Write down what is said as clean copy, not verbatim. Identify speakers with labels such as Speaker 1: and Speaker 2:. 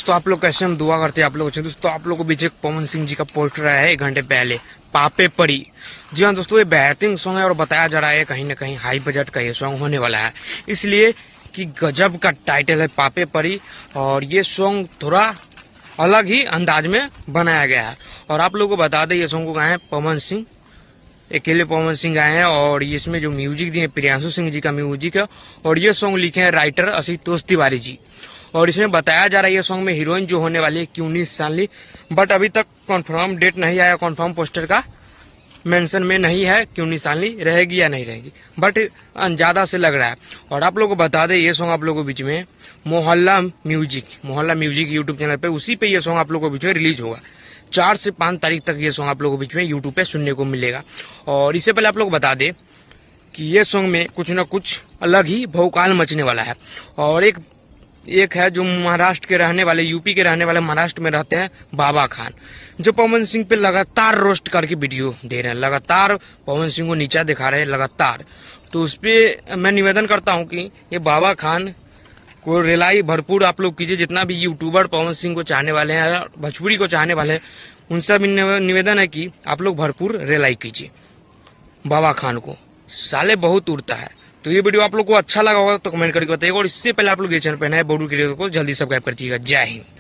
Speaker 1: दोस्तों, आप लोग कैसे, हम दुआ करते हैं आप लोग। दोस्तों, आप लोग को बीच एक पवन सिंह जी का पोस्टर आया है 1 घंटे पहले, पापे पड़ी। जी हाँ दोस्तों, ये बेहतरीन सॉन्ग है और बताया जा रहा है कहीं ना कहीं हाई बजट का ये सॉन्ग होने वाला है, इसलिए कि गजब का टाइटल है पापे पड़ी। और ये सॉन्ग थोड़ा अलग ही अंदाज में बनाया गया है। और आप लोगों को बता दें, ये सॉन्ग को गाए हैं पवन सिंह, अकेले पवन सिंह गाए हैं। और इसमें जो म्यूजिक दिए प्रियांशु सिंह जी का म्यूजिक है। और ये सॉन्ग लिखे हैं राइटर आशुतोष तिवारी जी। और इसमें बताया जा रहा है ये सॉन्ग में हीरोइन जो होने वाली है क्यूनी साली, बट अभी तक कंफर्म डेट नहीं आया, कंफर्म पोस्टर का मेंशन में नहीं है क्यूनी साली रहेगी या नहीं रहेगी, बट ज्यादा से लग रहा है। और आप लोगों को बता दें, ये सॉन्ग आप लोगों के बीच में मोहल्ला म्यूजिक यूट्यूब चैनल पे, उसी पे ये सॉन्ग आप लोगों के बीच में रिलीज होगा। 4 से 5 तारीख तक ये सॉन्ग आप लोगों के बीच में यूट्यूब पे सुनने को मिलेगा। और इससे पहले आप लोग बता दें कि ये सॉन्ग में कुछ ना कुछ अलग ही भौकाल मचने वाला है। और एक है जो महाराष्ट्र के रहने वाले, यूपी के रहने वाले, महाराष्ट्र में रहते हैं, बाबा खान, जो पवन सिंह पे लगातार रोस्ट करके वीडियो दे रहे हैं, लगातार पवन सिंह को नीचा दिखा रहे हैं लगातार। तो उस पर मैं निवेदन करता हूं कि ये बाबा खान को रिलाई भरपूर आप लोग कीजिए। जितना भी यूट्यूबर पवन सिंह को चाहने वाले हैं, भोजपुरी को चाहने वाले हैं, उनसे भी निवेदन है कि आप लोग भरपूर रिलाई कीजिए बाबा खान को, साले बहुत उड़ता है। तो ये वीडियो आप लोग को अच्छा लगा होगा तो कमेंट करके बताइएगा। और इससे पहले आप लोग ये चैनल पे नए, बॉडी क्रिएटर को जल्दी सब्सक्राइब कर दीजिएगा। जय हिंद।